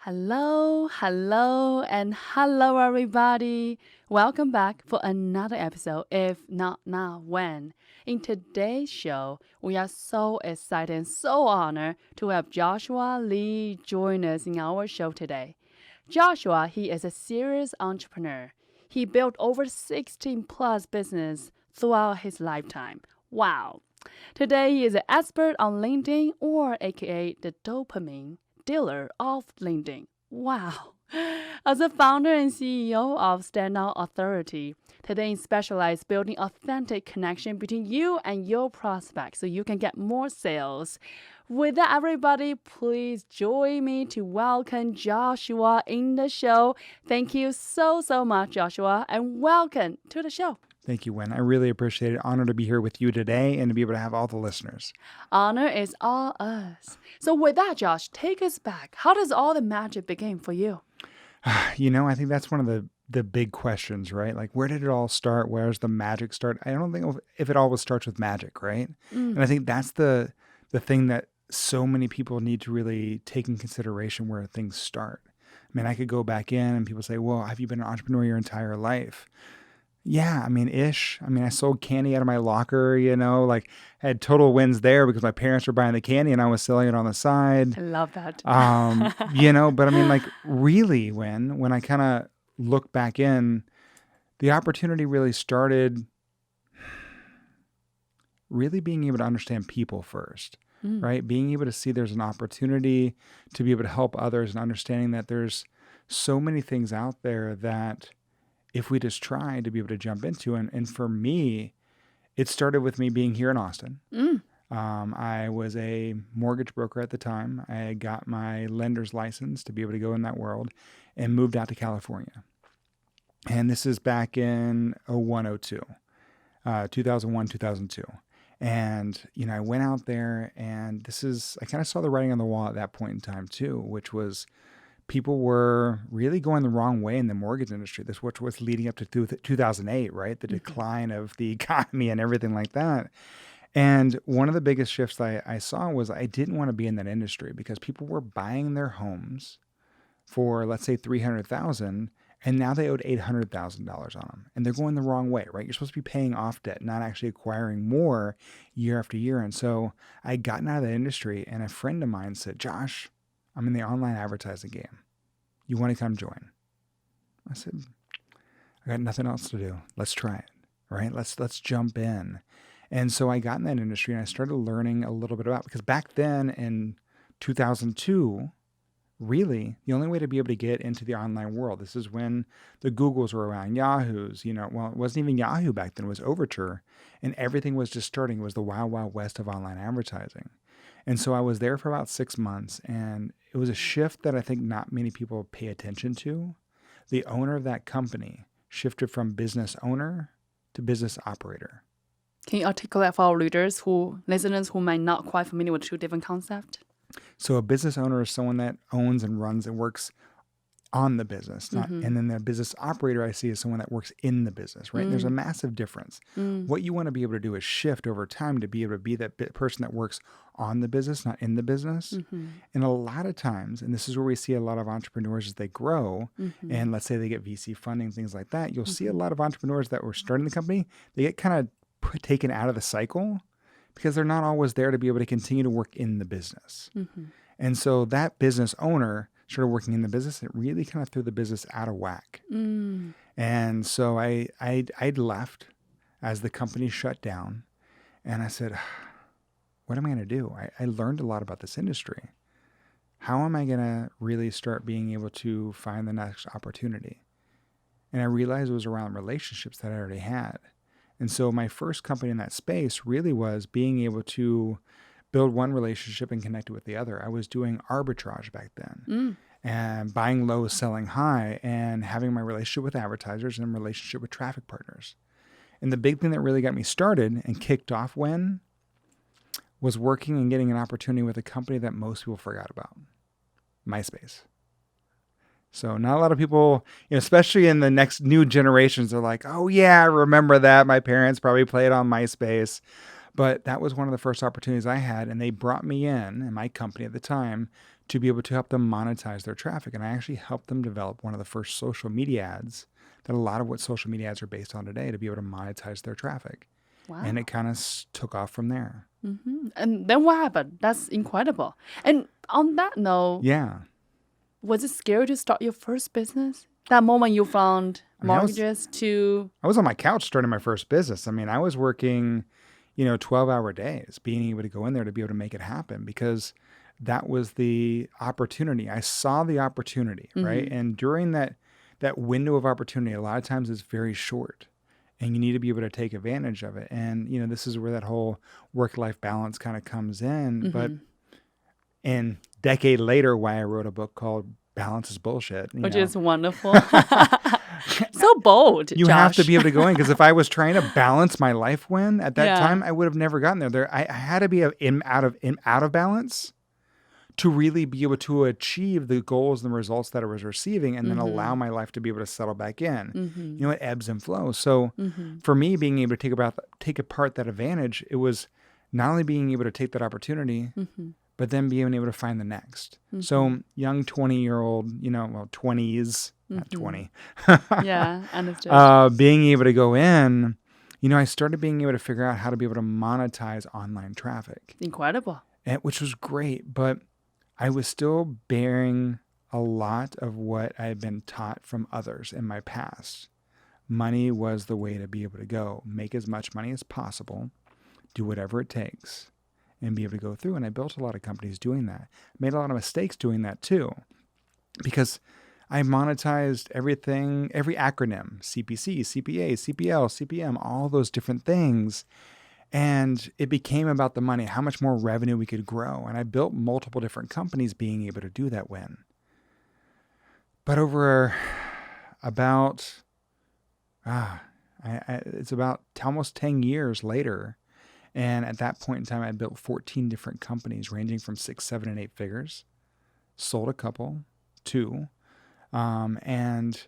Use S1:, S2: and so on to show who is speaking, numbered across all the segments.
S1: and hello, everybody. Welcome back for another episode, if not now, when. In today's show, we are so excited and so honored to have Joshua Lee join us in our show today. Joshua, he is a serious entrepreneur. He built over 16 plus business throughout his lifetime. Wow. Today, he is an expert on LinkedIn, or aka the dopamine dealer of LinkedIn. Wow. As a founder and CEO of Standout Authority, today specializes building authentic connection between you and your prospects so you can get more sales. With that, everybody, please join me to welcome Joshua in the show. Thank you so much, Joshua, and welcome to the show.
S2: Thank you, Wen. I really appreciate it. Honor to be here with you today and to be able to have all the listeners.
S1: Honor is all us. So with that, Josh, take us back. How does all the magic begin for you?
S2: I think that's one of the big questions, right? Like, where did it all start? Where does the magic start? I don't think if it always starts with magic, right? And I think that's the thing that so many people need to really take in consideration where things start. I mean, I could go back in and people say, well, have you been an entrepreneur your entire life? Yeah, I mean, ish. I mean, I sold candy out of my locker, like I had total wins there because my parents were buying the candy and I was selling it on the side.
S1: I love that.
S2: But I mean, like really when I kind of look back in, the opportunity really started really being able to understand people first, right? Being able to see there's an opportunity to be able to help others and understanding that there's so many things out there that if we just try to be able to jump into. And for me, it started with me being here in Austin. I was a mortgage broker at the time. I got my lender's license to be able to go in that world and moved out to California. And this is back in 2001, 2002. And, I went out there and I kind of saw the writing on the wall at that point in time too, which was people were really going the wrong way in the mortgage industry. This which was leading up to 2008, right? The decline of the economy and everything like that. And one of the biggest shifts I saw was I didn't want to be in that industry because people were buying their homes for, let's say, $300,000, and now they owed $800,000 on them. And they're going the wrong way, right? You're supposed to be paying off debt, not actually acquiring more year after year. And so I gotten out of that industry, and a friend of mine said, Josh, I'm in the online advertising game. You want to come join? I said, I got nothing else to do. Let's try it, right? Let's jump in. And so I got in that industry and I started learning a little bit about, because back then in 2002, really the only way to be able to get into the online world, this is when the Googles were around, Yahoos, well, it wasn't even Yahoo back then, it was Overture, and everything was just starting. It was the wild, wild west of online advertising. And so I was there for about 6 months, and it was a shift that I think not many people pay attention to. The owner of that company shifted from business owner to business operator.
S1: Can you articulate for our listeners who might not quite familiar with two different concepts?
S2: So a business owner is someone that owns and runs and works on the business. And then the business operator I see is someone that works in the business, right? There's a massive difference. What you want to be able to do is shift over time to be able to be that person that works on the business, not in the business. And a lot of times, and this is where we see a lot of entrepreneurs as they grow, and let's say they get VC funding, things like that, you'll see a lot of entrepreneurs that were starting the company, they get kind of taken out of the cycle because they're not always there to be able to continue to work in the business. And so that business owner started working in the business. It really kind of threw the business out of whack. And so I'd left as the company shut down, and I said, what am I going to do? I learned a lot about this industry. How am I going to really start being able to find the next opportunity? And I realized it was around relationships that I already had. And so my first company in that space really was being able to build one relationship and connect it with the other. I was doing arbitrage back then and buying low, selling high, and having my relationship with advertisers and relationship with traffic partners. And the big thing that really got me started and kicked off was working and getting an opportunity with a company that most people forgot about, MySpace. So not a lot of people, especially in the next new generations, are like, oh yeah, I remember that. My parents probably played on MySpace. But that was one of the first opportunities I had, and they brought me in, and my company at the time, to be able to help them monetize their traffic. And I actually helped them develop one of the first social media ads that a lot of what social media ads are based on today to be able to monetize their traffic.
S1: Wow.
S2: And it kind of took off from there.
S1: And then what happened? That's incredible. And on that note,
S2: Yeah.
S1: was it scary to start your first business? That moment you found mortgages to...
S2: I was on my couch starting my first business. I mean, I was working, 12-hour days, being able to go in there to be able to make it happen because that was the opportunity. I saw the opportunity, right? And during that window of opportunity, a lot of times it's very short and you need to be able to take advantage of it. And, this is where that whole work-life balance kind of comes in. But and decade later, why I wrote a book called Balance is Bullshit.
S1: Which is wonderful. So bold,
S2: You
S1: Josh.
S2: have to be able to go in because if I was trying to balance my life at that
S1: Yeah.
S2: time, I would have never gotten there. I had to be out of balance to really be able to achieve the goals and the results that I was receiving and then allow my life to be able to settle back in. It ebbs and flows. So for me, being able to take apart that advantage, it was not only being able to take that opportunity, but then being able to find the next. So young 20-year-old, 20s, not 20.
S1: Yeah, understood.
S2: Being able to go in, I started being able to figure out how to be able to monetize online traffic.
S1: Incredible.
S2: Which was great, but I was still bearing a lot of what I had been taught from others in my past. Money was the way to be able to go. Make as much money as possible. Do whatever it takes. And be able to go through. And I built a lot of companies doing that. Made a lot of mistakes doing that too. Because I monetized everything, every acronym, CPC, CPA, CPL, CPM, all those different things. And it became about the money, how much more revenue we could grow. And I built multiple different companies being able to do that when. But over about, it's about almost 10 years later. And at that point in time, I had built 14 different companies ranging from 6, 7, and 8 figures. Sold a couple, 2. And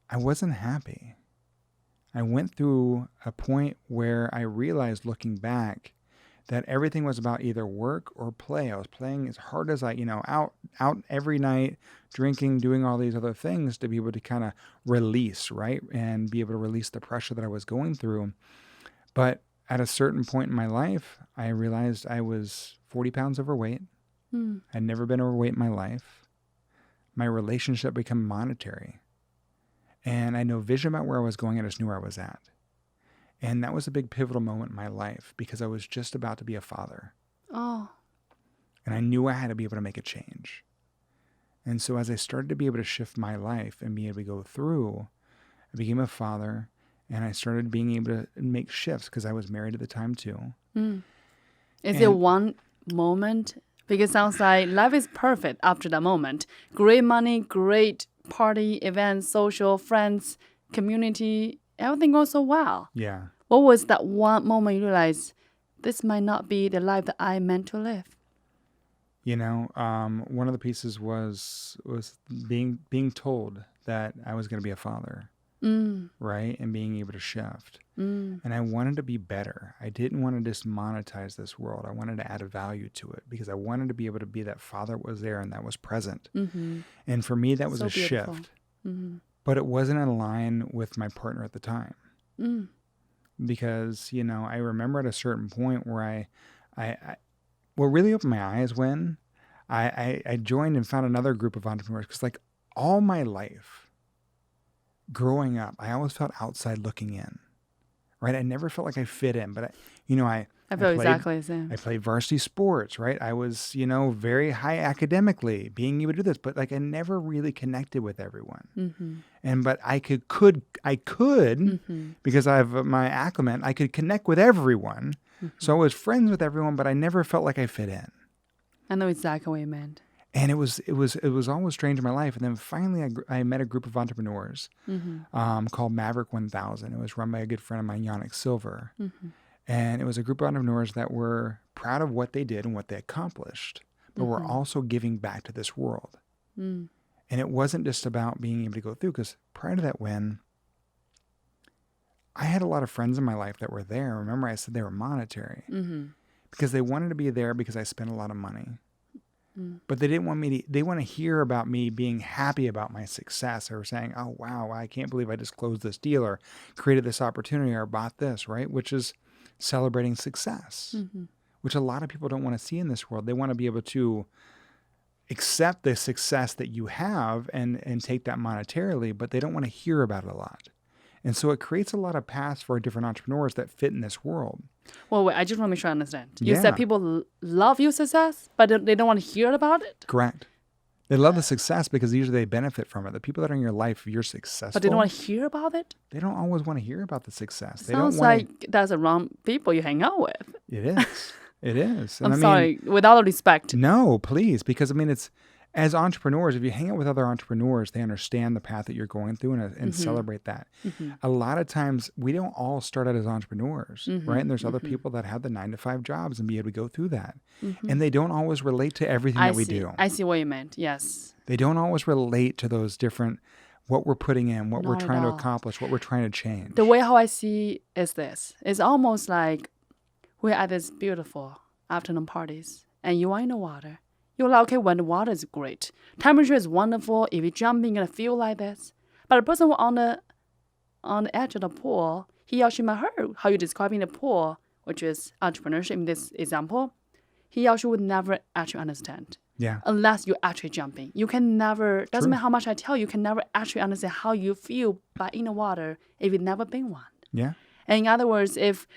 S2: I wasn't happy. I went through a point where I realized looking back that everything was about either work or play. I was playing as hard as out every night, drinking, doing all these other things to be able to kind of release, right? And be able to release the pressure that I was going through. But at a certain point in my life, I realized I was 40 pounds overweight. I'd never been overweight in my life. My relationship became monetary. And I had no vision about where I was going. I just knew where I was at. And that was a big pivotal moment in my life because I was just about to be a father.
S1: Oh.
S2: And I knew I had to be able to make a change. And so as I started to be able to shift my life and be able to go through, I became a father and I started being able to make shifts because I was married at the time too.
S1: Is it one moment? Because it sounds like life is perfect after that moment. Great money, great party, events, social, friends, community, everything goes so well.
S2: Yeah.
S1: What was that one moment you realized this might not be the life that I meant to live?
S2: One of the pieces was being told that I was going to be a father, right? And being able to shift. And I wanted to be better. I didn't want to just monetize this world. I wanted to add a value to it because I wanted to be able to be that father that was there and that was present. And for me, that was
S1: So
S2: a
S1: beautiful.
S2: shift. But it wasn't in line with my partner at the time. Because, I remember at a certain point where what really opened my eyes when I joined and found another group of entrepreneurs because like all my life growing up, I always felt outside looking in, right? I never felt like I fit in, but I
S1: feel exactly the same.
S2: I played varsity sports, right? I was, very high academically being able to do this, but like I never really connected with everyone. But I could because I have my acclimate, I could connect with everyone. So I was friends with everyone, but I never felt like I fit in.
S1: I know exactly what you meant.
S2: And it was always strange in my life. And then finally I met a group of entrepreneurs called Maverick 1000. It was run by a good friend of mine, Yannick Silver. And it was a group of entrepreneurs that were proud of what they did and what they accomplished, but were also giving back to this world. And it wasn't just about being able to go through, because prior to that, when I had a lot of friends in my life that were there, remember I said they were monetary, because they wanted to be there because I spent a lot of money. But they didn't want me to, they want to hear about me being happy about my success or saying, oh, wow, I can't believe I just closed this deal or created this opportunity or bought this, right? Which is celebrating success, which a lot of people don't want to see in this world. They want to be able to accept the success that you have and take that monetarily, but they don't want to hear about it a lot. And so it creates a lot of paths for different entrepreneurs that fit in this world.
S1: Well, wait, I just want to make sure I understand. You
S2: Yeah.
S1: said people love your success, but they don't want to hear about it?
S2: Correct. They love the success because usually they benefit from it. The people that are in your life, you're successful.
S1: But they don't want to hear about it?
S2: They don't always want to hear about the success. They
S1: Sounds
S2: don't want
S1: like that's the wrong people you hang out with.
S2: It is. It is. And
S1: I'm sorry, with all respect.
S2: No, please. Because, I mean, it's, as entrepreneurs, if you hang out with other entrepreneurs, they understand the path that you're going through and celebrate that. A lot of times, we don't all start out as entrepreneurs, right? And there's other people that have the 9-to-5 jobs and be able to go through that. And they don't always relate to everything that we do.
S1: I see what you meant, yes.
S2: They don't always relate to those different, what we're putting in, what we're
S1: Not at
S2: trying to
S1: all.
S2: accomplish, what we're trying to change.
S1: The way how I see is this. It's almost like we're at this beautiful afternoon parties and you are in the water. You're like, okay, when the water is great. Temperature is wonderful. If you jump in, you're going to feel like this. But the person on the edge of the pool, he or she might heard how you're describing the pool, which is entrepreneurship in this example. He or she would never actually understand.
S2: Yeah.
S1: Unless you actually jumping. You can never, doesn't
S2: True.
S1: matter how much I tell you, can never actually understand how you feel by in the water if you've never been one.
S2: Yeah.
S1: And in other words, if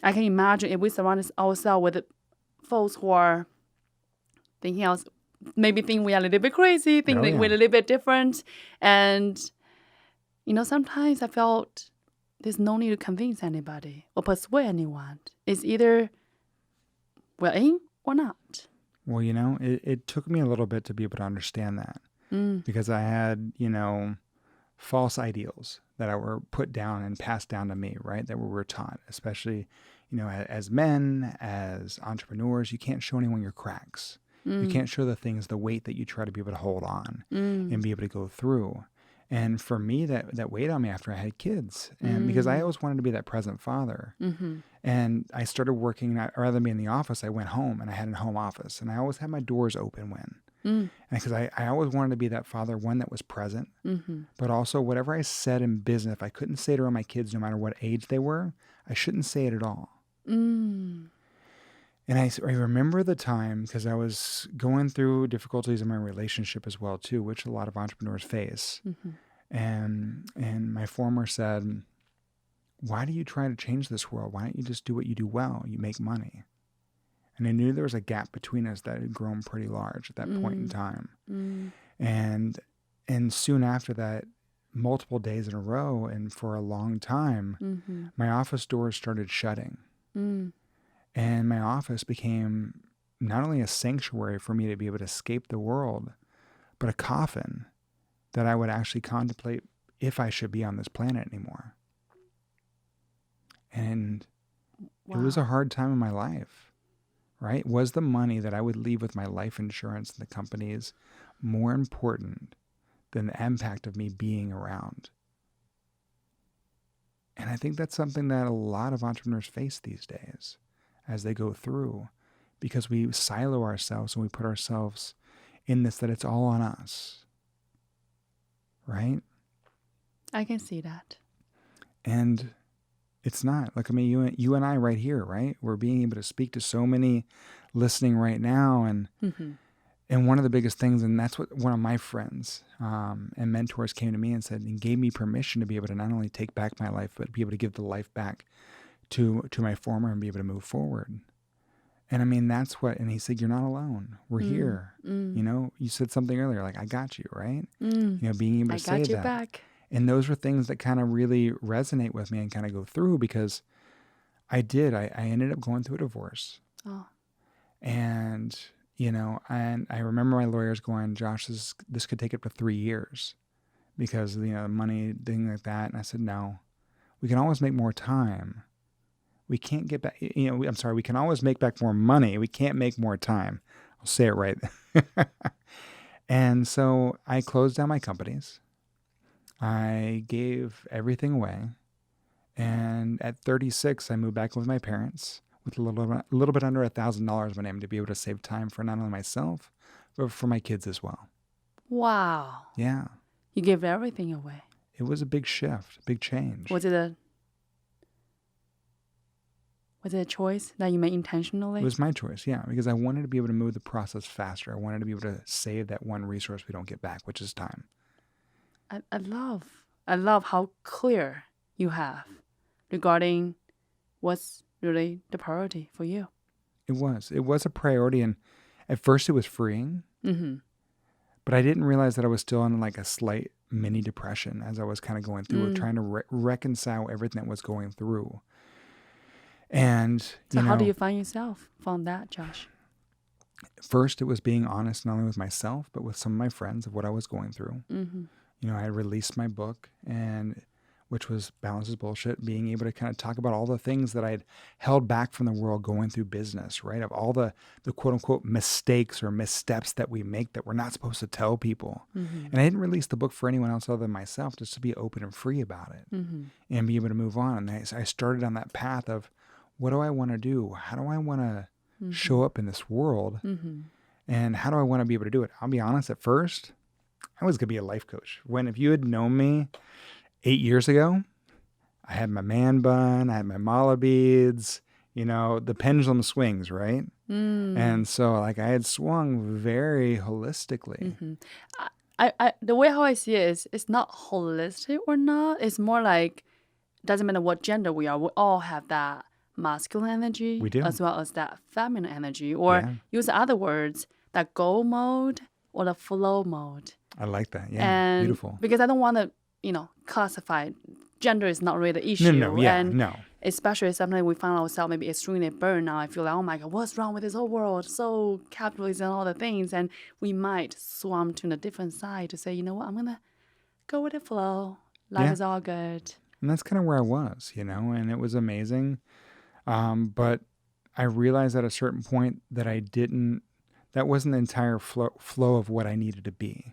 S1: I can imagine if we surround ourselves with folks who are thinking else, maybe think we are a little bit crazy, think that we're a little bit different. And, you know, sometimes I felt there's no need to convince anybody or persuade anyone. It's either we're in or not.
S2: Well, you know, it took me a little bit to be able to understand that because I had, you know, false ideals that were put down and passed down to me, right? That we were taught, especially, you know, as men, as entrepreneurs, you can't show anyone your cracks. You can't show the things, the weight that you try to be able to hold on and be able to go through. And for me, that weighed on me after I had kids. And because I always wanted to be that present father. And I started working, rather than be in the office, I went home and I had a home office. And I always had my doors open when. Because I always wanted to be that father, one that was present. But also whatever I said in business, if I couldn't say it around my kids, no matter what age they were, I shouldn't say it at all. And I remember the time because I was going through difficulties in my relationship as well, too, which a lot of entrepreneurs face. And my former said, why do you try to change this world? Why don't you just do what you do well? You make money. And I knew there was a gap between us that had grown pretty large at that point in time. And soon after that, multiple days in a row and for a long time, my office doors started shutting. And my office became not only a sanctuary for me to be able to escape the world, but a coffin that I would actually contemplate if I should be on this planet anymore. And it was a hard time in my life, right? Was the money that I would leave with my life insurance and the companies more important than the impact of me being around? And I think that's something that a lot of entrepreneurs face these days as they go through, because we silo ourselves and we put ourselves in this, that it's all on us, right?
S1: I can see that.
S2: And it's not. Like, I mean, you and I right here, right? We're being able to speak to so many listening right now. And and one of the biggest things, and that's what one of my friends and mentors came to me and said, and gave me permission to be able to not only take back my life, but be able to give the life back to my former and be able to move forward. And I mean, that's what, and he said, you're not alone. We're here. You know, you said something earlier, like, I got you, right? You know, being able to say that. I got you
S1: back.
S2: And those were things that kind of really resonate with me and kind of go through, because I ended up going through a divorce. And, you know, and I remember my lawyers going, Josh, this could take up to 3 years because, you know, money, thing like that. And I said, no, we can always make more time. We can't get back, you know, we can always make back more money. We can't make more time. I'll say it right. And so I closed down my companies. I gave everything away. And at 36, I moved back with my parents with a little bit under $1,000 my name to be able to save time for not only myself, but for my kids as well.
S1: Wow.
S2: Yeah.
S1: You gave everything away.
S2: It was a big shift, big change.
S1: Was it a choice that you made intentionally?
S2: It was my choice, yeah, because I wanted to be able to move the process faster. I wanted to be able to save that one resource we don't get back, which is time.
S1: I love how clear you have regarding what's really the priority for you.
S2: It was a priority, and at first it was freeing, but I didn't realize that I was still in like a slight mini depression as I was kind of going through, trying to reconcile everything that was going through. And
S1: so how do you find yourself from that, Josh?
S2: First, it was being honest not only with myself, but with some of my friends of what I was going through. I released my book, and which was Balance is Bullshit, being able to kind of talk about all the things that I'd held back from the world going through business, right? Of all the quote unquote mistakes or missteps that we make that we're not supposed to tell people. And I didn't release the book for anyone else other than myself, just to be open and free about it and be able to move on. And I started on that path of, what do I want to do? How do I want to show up in this world? And how do I want to be able to do it? I'll be honest, at first, I was going to be a life coach. If you had known me 8 years ago, I had my man bun, I had my mala beads, the pendulum swings, right? And so like I had swung very holistically.
S1: I the way how I see it is, it's not holistic or not. It's more like, doesn't matter what gender we are, we all have that masculine energy,
S2: We do.
S1: as well as that feminine energy, or use other words, that go mode or the flow mode.
S2: I like that. Yeah,
S1: And
S2: beautiful.
S1: because I don't want to, classify. Gender is not really the issue.
S2: No.
S1: Especially sometimes we find ourselves maybe extremely burned now. I feel like, oh my God, what's wrong with this whole world? So capitalist and all the things. And we might swam to a different side to say, you know what, I'm going to go with the flow. Life is all good.
S2: And that's kind of where I was, and it was amazing. But I realized at a certain point that that wasn't the entire flow of what I needed to be.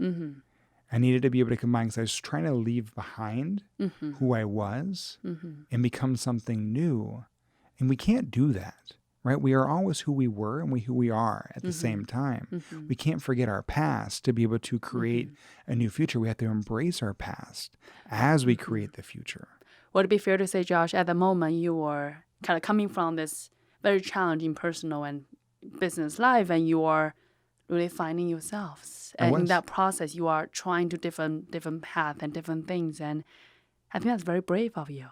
S2: I needed to be able to combine, because I was trying to leave behind who I was and become something new. And we can't do that, right? We are always who we were and who we are at the same time. We can't forget our past to be able to create a new future. We have to embrace our past as we create the future.
S1: Would it be fair to say, Josh, at the moment you were kind of coming from this very challenging personal and business life, and you are really finding yourselves, and in that process you are trying to different paths and different things, and I think that's very brave of you.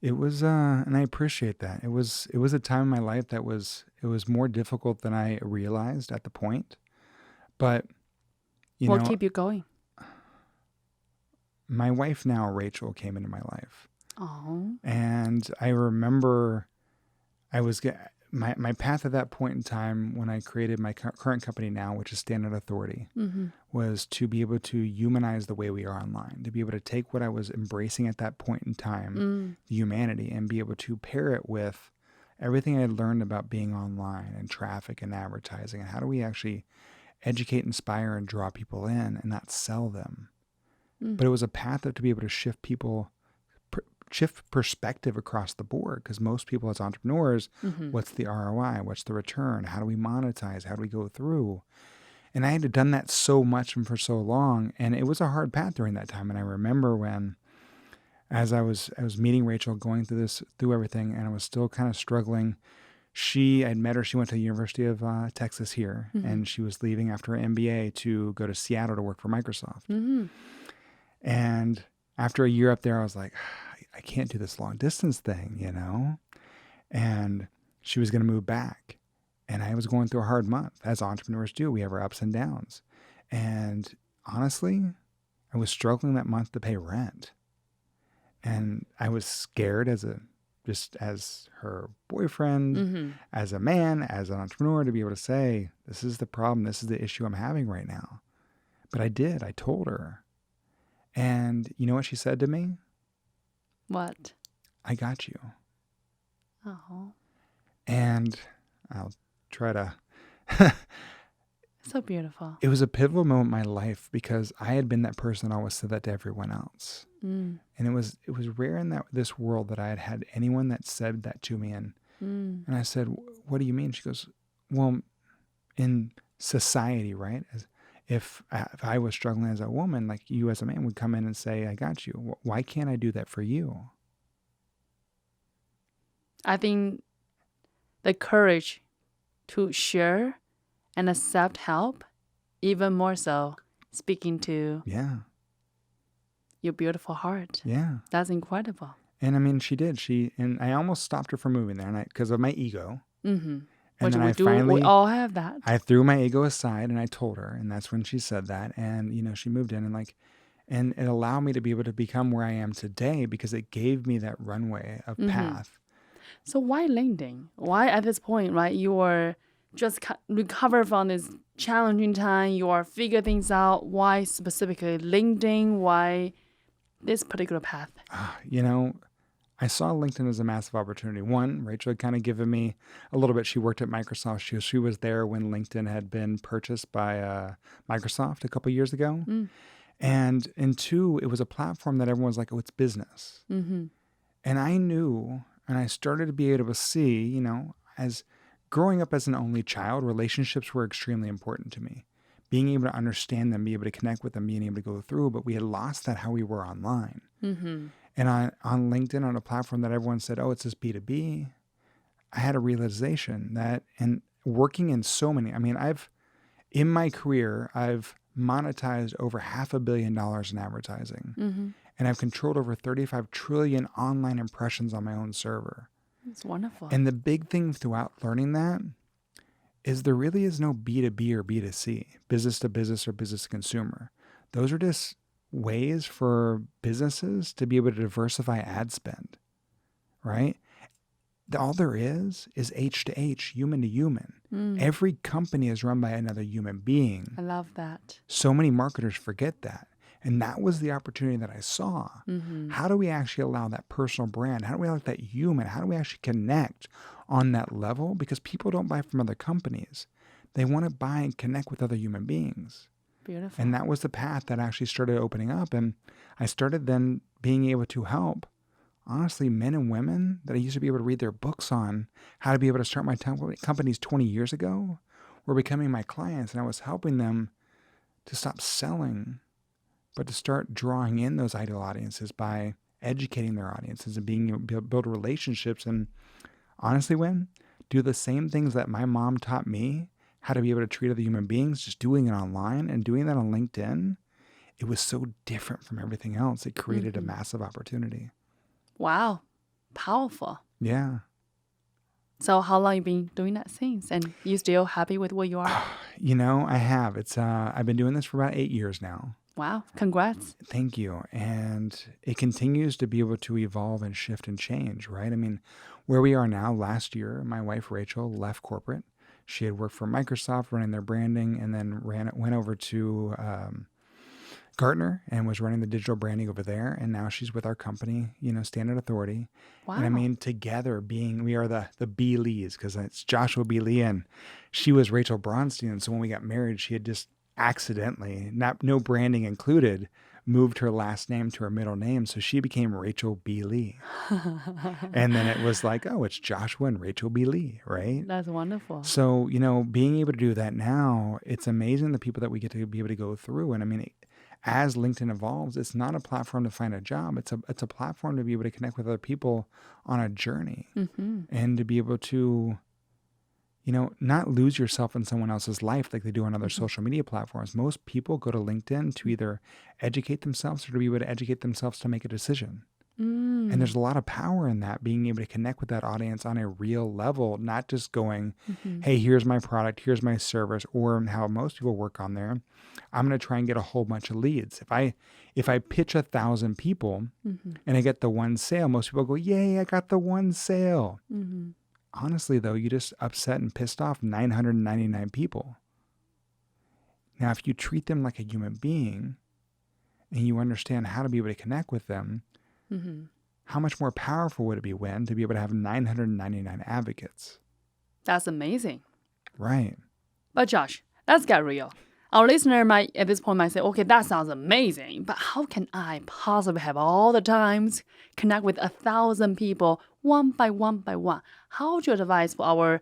S2: It was, and I appreciate that. It was a time in my life it was more difficult than I realized at the point, but
S1: what keep you going?
S2: My wife now, Rachel, came into my life.
S1: Oh.
S2: And I remember my path at that point in time, when I created my current company now, which is Standard Authority, was to be able to humanize the way we are online, to be able to take what I was embracing at that point in time, the humanity, and be able to pair it with everything I had learned about being online and traffic and advertising, and how do we actually educate, inspire, and draw people in and not sell them. But it was a path to be able to shift perspective across the board, because most people as entrepreneurs, what's the ROI? What's the return? How do we monetize? How do we go through? And I had done that so much and for so long, and it was a hard path during that time. And I remember when, as I was meeting Rachel, going through everything, and I was still kind of struggling. I'd met her. She went to the University of Texas here, and she was leaving after her MBA to go to Seattle to work for Microsoft. And after a year up there, I was like, I can't do this long distance thing, And she was going to move back. And I was going through a hard month. As entrepreneurs do, we have our ups and downs. And honestly, I was struggling that month to pay rent. And I was scared as her boyfriend, as a man, as an entrepreneur, to be able to say, this is the problem, this is the issue I'm having right now. But I told her. And you know what she said to me?
S1: What?
S2: I got you.
S1: Oh.
S2: And I'll try to...
S1: So beautiful.
S2: It was a pivotal moment in my life, because I had been that person that always said that to everyone else. And it was rare in this world that I had anyone that said that to me. And I said, what do you mean? She goes, well, in society, right? If I was struggling as a woman, like you as a man would come in and say, I got you. Why can't I do that for you?
S1: I think the courage to share and accept help, even more so, speaking to
S2: Yeah.
S1: your beautiful heart.
S2: Yeah.
S1: That's incredible.
S2: And I mean, she did. And I almost stopped her from moving there, and because of my ego.
S1: Mm-hmm.
S2: And
S1: Which
S2: then
S1: we do. We all have that.
S2: I threw my ego aside and I told her, and that's when she said that. And she moved in, and it allowed me to be able to become where I am today because it gave me that runway of path.
S1: So why LinkedIn? Why at this point, right? You are just recover from this challenging time. You are figure things out. Why specifically LinkedIn? Why this particular path?
S2: I saw LinkedIn as a massive opportunity. One, Rachel had kind of given me a little bit. She worked at Microsoft. She was there when LinkedIn had been purchased by Microsoft a couple years ago. And two, it was a platform that everyone was like, oh, it's business. And I knew, and I started to be able to see, as growing up as an only child, relationships were extremely important to me. Being able to understand them, be able to connect with them, being able to go through, but we had lost that how we were online. And on LinkedIn, on a platform that everyone said, oh, it's this B2B, I had a realization that, and working in so many, in my career, I've monetized over $500 million in advertising. And I've controlled over 35 trillion online impressions on my own server.
S1: It's wonderful.
S2: And the big thing throughout learning that is there really is no B2B or B2C, business to business or business to consumer. Those are just ways for businesses to be able to diversify ad spend, right? All there is H to H, human to human. Every company is run by another human being.
S1: I love that.
S2: So many marketers forget that. And that was the opportunity that I saw. How do we actually allow that personal brand? How do we allow that human? How do we actually connect on that level? Because people don't buy from other companies. They want to buy and connect with other human beings.
S1: Beautiful.
S2: And that was the path that actually started opening up. And I started then being able to help, honestly, men and women that I used to be able to read their books on how to be able to start my companies 20 years ago were becoming my clients. And I was helping them to stop selling, but to start drawing in those ideal audiences by educating their audiences and being able to build relationships. And honestly, do the same things that my mom taught me how to be able to treat other human beings, just doing it online and doing that on LinkedIn. It was so different from everything else. It created a massive opportunity.
S1: Wow. Powerful.
S2: Yeah.
S1: So how long you been doing that since? And you still happy with where you are?
S2: I have. I've been doing this for about 8 years now.
S1: Wow. Congrats.
S2: Thank you. And it continues to be able to evolve and shift and change, right? Where we are now, last year, my wife, Rachel, left corporate. She had worked for Microsoft running their branding and then went over to Gartner and was running the digital branding over there. And now she's with our company, Standard Authority.
S1: Wow.
S2: And together we are the B. Lees, because it's Joshua B. Lee and she was Rachel Bronstein. And so when we got married, she had just accidentally, no branding included, moved her last name to her middle name. So she became Rachel B. Lee. And then it was like, oh, it's Joshua and Rachel B. Lee, right?
S1: That's wonderful.
S2: So, being able to do that now, it's amazing the people that we get to be able to go through. And as LinkedIn evolves, it's not a platform to find a job. It's a platform to be able to connect with other people on a journey and to be able to, not lose yourself in someone else's life like they do on other social media platforms. Most people go to LinkedIn to either educate themselves or to be able to educate themselves to make a decision. And there's a lot of power in that, being able to connect with that audience on a real level, not just going, hey, here's my product, here's my service, or how most people work on there. I'm going to try and get a whole bunch of leads. If I pitch 1,000 people and I get the one sale, most people go, yay, I got the one sale. Honestly, though, you just upset and pissed off 999 people. Now, if you treat them like a human being and you understand how to be able to connect with them, how much more powerful would it be to be able to have 999 advocates?
S1: That's amazing.
S2: Right.
S1: But Josh, let's get real. Our listener might, at this point, say, okay, that sounds amazing, but how can I possibly have all the times connect with 1,000 people one by one by one. How would you advise for our,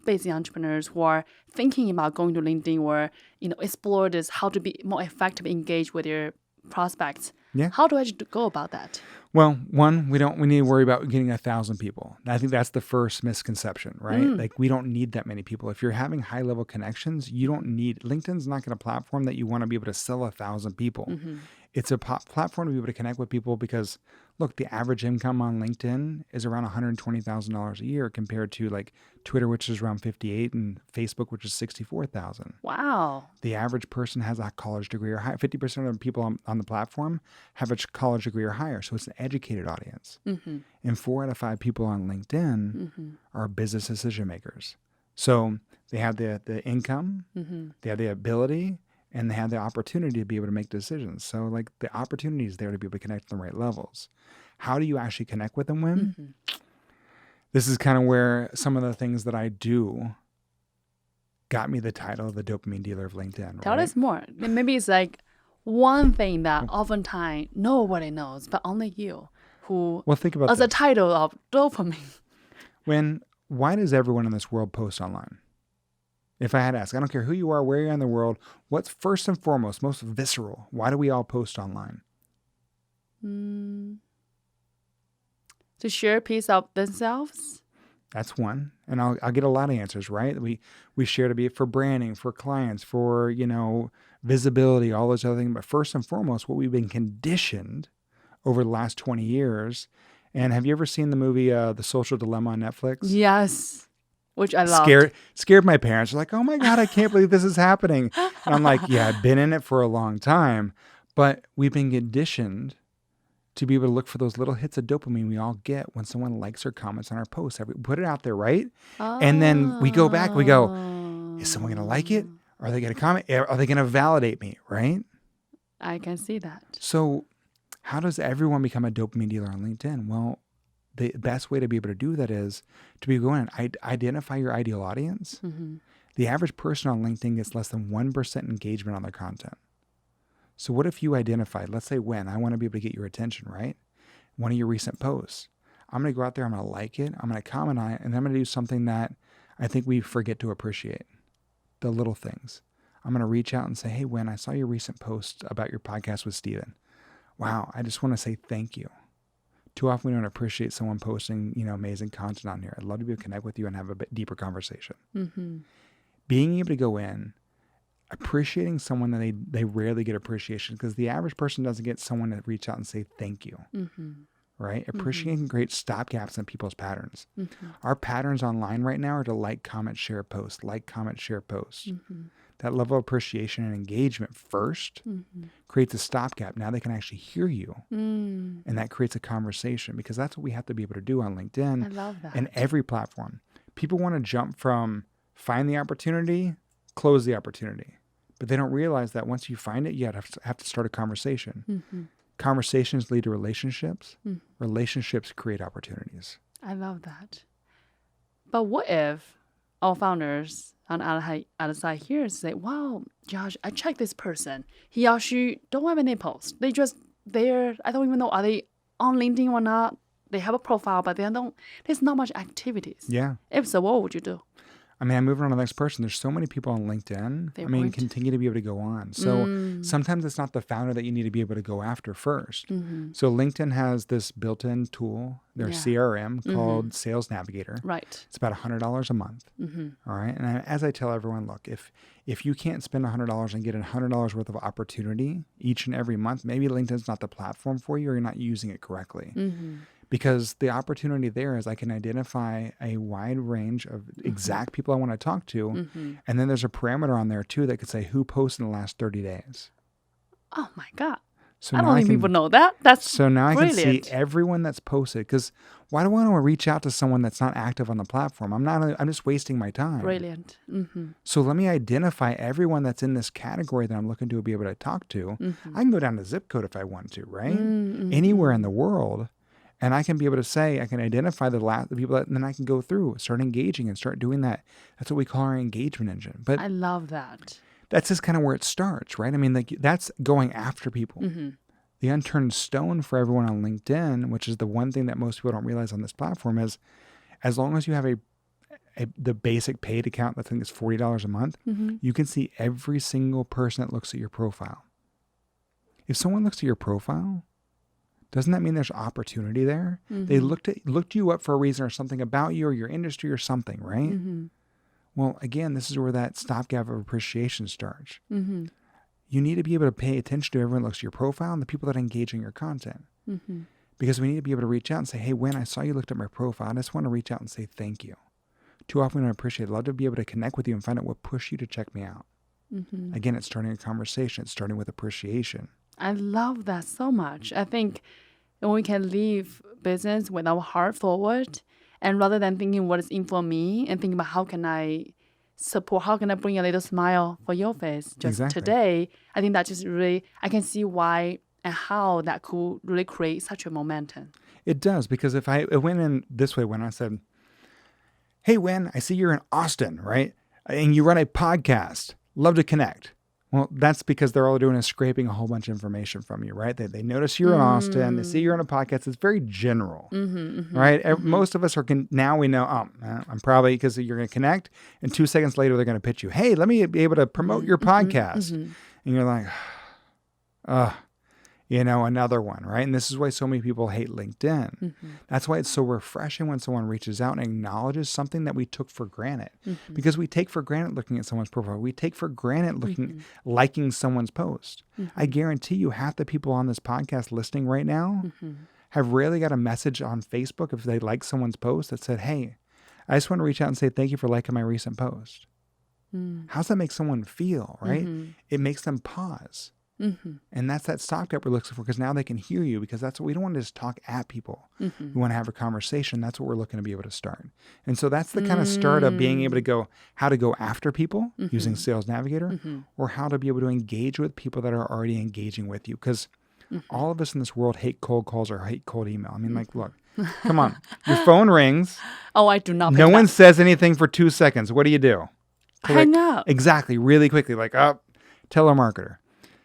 S1: busy entrepreneurs who are thinking about going to LinkedIn or, explore this, how to be more effective, engage with your prospects?
S2: Yeah.
S1: How do I go about that?
S2: Well, one, we need to worry about getting 1,000 people. I think that's the first misconception, right? Like we don't need that many people. If you're having high level connections, you don't need, LinkedIn's not going to platform that you want to be able to sell 1,000 people. It's a platform to be able to connect with people because look, the average income on LinkedIn is around $120,000 a year compared to like Twitter, which is around 58 and Facebook, which is 64,000.
S1: Wow.
S2: The average person has a college degree or higher. 50% of the people on the platform have a college degree or higher. So it's an educated audience. And 4 out of 5 people on LinkedIn are business decision makers. So they have the income, they have the ability, and they have the opportunity to be able to make decisions. So like the opportunity is there to be able to connect on the right levels. How do you actually connect with them when? This is kind of where some of the things that I do got me the title of the dopamine dealer of LinkedIn.
S1: Tell us more. Maybe it's like one thing that oftentimes nobody knows, but only you who,
S2: well, think about
S1: as a title of dopamine.
S2: Why does everyone in this world post online? If I had to ask, I don't care who you are, where you are in the world, what's first and foremost, most visceral? Why do we all post online?
S1: To share a piece of themselves?
S2: That's one. And I'll get a lot of answers, right? We share to be for branding, for clients, for, visibility, all those other things. But first and foremost, what we've been conditioned over the last 20 years. And have you ever seen the movie The Social Dilemma on Netflix?
S1: Yes. Which I love.
S2: Scared my parents. They're like, oh my God, I can't believe this is happening. And I'm like, yeah, I've been in it for a long time. But we've been conditioned to be able to look for those little hits of dopamine we all get when someone likes or comments on our posts. We put it out there, right? And then we go back, we go, is someone going to like it? Are they going to comment? Are they going to validate me, right?
S1: I can see that.
S2: So how does everyone become a dopamine dealer on LinkedIn? Well, the best way to be able to do that is to be going and identify your ideal audience. The average person on LinkedIn gets less than 1% engagement on their content. So what if you identified, let's say I want to be able to get your attention, right? One of your recent posts. I'm going to go out there, I'm going to like it, I'm going to comment on it, and I'm going to do something that I think we forget to appreciate. The little things. I'm going to reach out and say, hey, I saw your recent post about your podcast with Steven. Wow, I just want to say thank you. Too often we don't appreciate someone posting, amazing content on here. I'd love to be able to connect with you and have a bit deeper conversation. Being able to go in, appreciating someone that they rarely get appreciation because the average person doesn't get someone to reach out and say thank you. Right? Appreciating great stopgaps in people's patterns. Our patterns online right now are to like, comment, share, post. Like, comment, share, post. That level of appreciation and engagement first creates a stopgap. Now they can actually hear you. And that creates a conversation because that's what we have to be able to do on LinkedIn.
S1: I love that.
S2: And every platform. People want to jump from find the opportunity, close the opportunity. But they don't realize that once you find it, you have to start a conversation. Conversations lead to relationships. Relationships create opportunities.
S1: I love that. But what if our founders on the other side here say, wow, Josh, I checked this person. He or she don't have any posts. They just there. I don't even know, are they on LinkedIn or not? They have a profile, but there's not much activities.
S2: Yeah.
S1: If so, what would you do?
S2: I mean, I'm moving on to the next person. There's so many people on LinkedIn. Continue to be able to go on. So sometimes it's not the founder that you need to be able to go after first. So LinkedIn has this built-in tool, their CRM called Sales Navigator.
S1: Right.
S2: It's about $100 a month. All right. And as I tell everyone, look, if you can't spend $100 and get $100 worth of opportunity each and every month, maybe LinkedIn's not the platform for you or you're not using it correctly. Because the opportunity there is I can identify a wide range of exact people I want to talk to. And then there's a parameter on there too that could say who posted in the last 30 days.
S1: Oh my God.
S2: So
S1: I don't think people know that. That's
S2: so now
S1: brilliant.
S2: I can see everyone that's posted because why do I want to reach out to someone that's not active on the platform? I'm just wasting my time.
S1: Brilliant.
S2: So let me identify everyone that's in this category that I'm looking to be able to talk to. I can go down to zip code if I want to, right? Anywhere in the world. And I can be able to say, I can identify the people and then I can go through, start engaging and start doing that. That's what we call our engagement engine. But
S1: I love that.
S2: That's just kind of where it starts, right? I mean, like that's going after people. the unturned stone for everyone on LinkedIn, which is the one thing that most people don't realize on this platform, is as long as you have the basic paid account, I think it's $40 a month, you can see every single person that looks at your profile. If someone looks at your profile, doesn't that mean there's opportunity there? They looked you up for a reason or something about you or your industry or something, right? Well, again, this is where that stopgap of appreciation starts. You need to be able to pay attention to everyone that looks at your profile and the people that engage in your content. Because we need to be able to reach out and say, hey, when I saw you looked at my profile, I just want to reach out and say thank you. Too often we don't appreciate it. I'd love to be able to connect with you and find out what pushed you to check me out. Again, it's starting a conversation. It's starting with appreciation.
S1: I love that so much. I think when we can leave business with our heart forward, and rather than thinking what is in for me and thinking about how can I support, how can I bring a little smile for your face just today, I think that just really, I can see why and how that could really create such a momentum.
S2: It does, because if it went in this way when I said, hey, Wen, I see you're in Austin, right? And you run a podcast. Love to connect. Well, that's because they're all doing is scraping a whole bunch of information from you, right? They notice you're in Austin. They see you're on a podcast. It's very general, right? Most of us are, now we know, I'm probably, because you're going to connect. And 2 seconds later, they're going to pitch you. Hey, let me be able to promote your podcast. And you're like, another one, right? And this is why so many people hate LinkedIn. That's why it's so refreshing when someone reaches out and acknowledges something that we took for granted. Because we take for granted looking at someone's profile. We take for granted liking someone's post. I guarantee you half the people on this podcast listening right now have rarely got a message on Facebook if they like someone's post that said, hey, I just want to reach out and say thank you for liking my recent post. How's that make someone feel, right? It makes them pause. And that's that stopgap we're looking for, because now they can hear you, because that's what we don't want to just talk at people. We want to have a conversation. That's what we're looking to be able to start. And so that's the kind of start of being able to go, how to go after people using Sales Navigator, or how to be able to engage with people that are already engaging with you. Because all of us in this world hate cold calls or hate cold email. I mean, like, look, come on. Your phone rings.
S1: Oh, I do not.
S2: No one says anything for 2 seconds. What do you do?
S1: Hang up.
S2: Exactly. Really quickly. Like, telemarketer.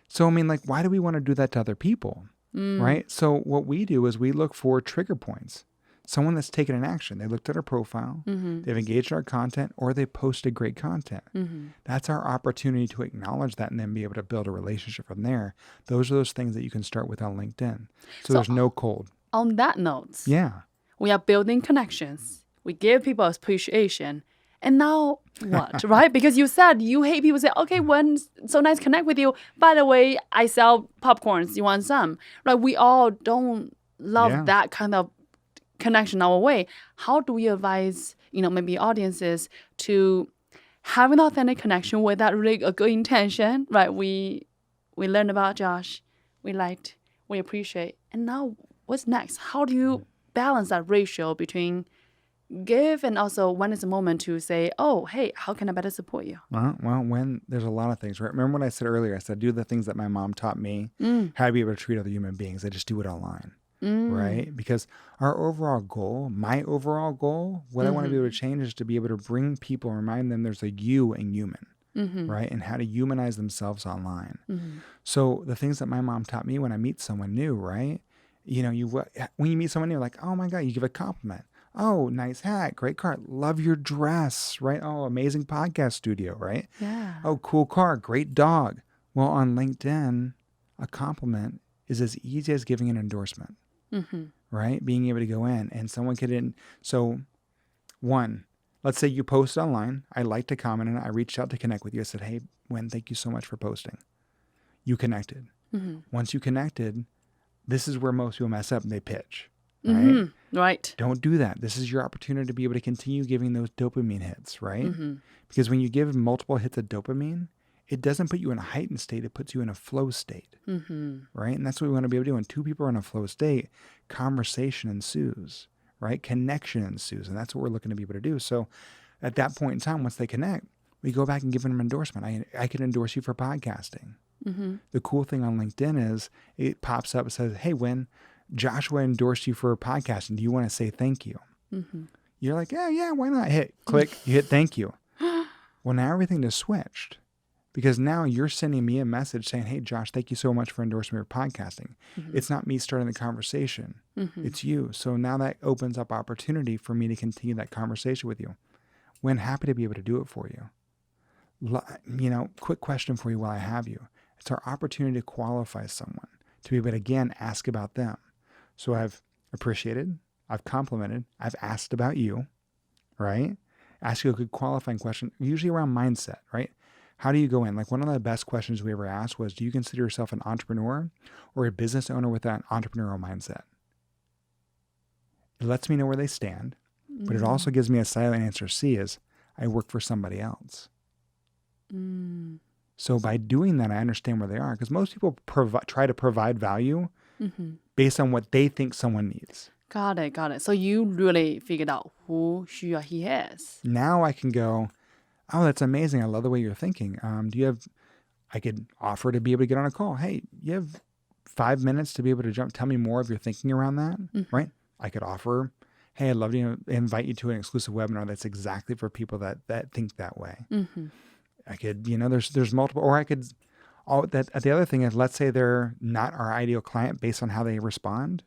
S2: So, I mean, like, why do we want to do that to other people, right? So what we do is we look for trigger points. Someone that's taken an action. They looked at our profile, they've engaged our content, or they posted great content. That's our opportunity to acknowledge that and then be able to build a relationship from there. Those are those things that you can start with on LinkedIn. So there's no cold.
S1: On that note,
S2: we
S1: are building connections. We give people appreciation. And now what, right? Because you said you hate people say, okay, when so nice to connect with you. By the way, I sell popcorns. You want some? Right? We all don't love that kind of connection our way. How do we advise, maybe audiences to have an authentic connection with that really a good intention, right? We learned about Josh. We liked, we appreciate. And now what's next? How do you balance that ratio between give and also when is the moment to say, oh, hey, how can I better support you?
S2: Well, when there's a lot of things, right? Remember what I said earlier? I said, do the things that my mom taught me, how to be able to treat other human beings. I just do it online, right? Because our overall goal, my overall goal, what I want to be able to change is to be able to bring people, remind them there's a you in human, right? And how to humanize themselves online. So the things that my mom taught me when I meet someone new, right? When you meet someone new, like, oh my God, you give a compliment. Oh, nice hat, great car, love your dress, right? Oh, amazing podcast studio, right?
S1: Yeah.
S2: Oh, cool car, great dog. Well, on LinkedIn, a compliment is as easy as giving an endorsement, right? Being able to go in and someone could so one, let's say you post online. I liked a comment and I reached out to connect with you. I said, hey, Wen, thank you so much for posting. You connected. Once you connected, this is where most people mess up and they pitch. Right?
S1: Right.
S2: Don't do that. This is your opportunity to be able to continue giving those dopamine hits, right? Because when you give multiple hits of dopamine, it doesn't put you in a heightened state. It puts you in a flow state, right? And that's what we want to be able to do. When two people are in a flow state, conversation ensues, right? Connection ensues. And that's what we're looking to be able to do. So at that point in time, once they connect, we go back and give them an endorsement. I can endorse you for podcasting. The cool thing on LinkedIn is it pops up and says, hey, Wen, Joshua endorsed you for podcasting. Do you want to say thank you? You're like, yeah, why not? Hit click, you hit thank you. Well, now everything is switched. Because now you're sending me a message saying, hey, Josh, thank you so much for endorsing your podcasting. It's not me starting the conversation. It's you. So now that opens up opportunity for me to continue that conversation with you. When happy to be able to do it for you. Quick question for you while I have you. It's our opportunity to qualify someone, to be able to, again, ask about them. So I've appreciated, I've complimented, I've asked about you, right? Ask you a good qualifying question, usually around mindset, right? How do you go in? Like one of the best questions we ever asked was, do you consider yourself an entrepreneur or a business owner with an entrepreneurial mindset? It lets me know where they stand, but it also gives me a silent answer C is, I work for somebody else. So by doing that, I understand where they are, because most people try to provide value based on what they think someone needs.
S1: Got it. So you really figured out who she or he is.
S2: Now I can go, oh, that's amazing. I love the way you're thinking. I could offer to be able to get on a call. Hey, you have 5 minutes to be able to tell me more of your thinking around that, right? I could offer, hey, I'd love to invite you to an exclusive webinar that's exactly for people that think that way. I could, there's multiple, or I could, the other thing is, let's say they're not our ideal client based on how they respond.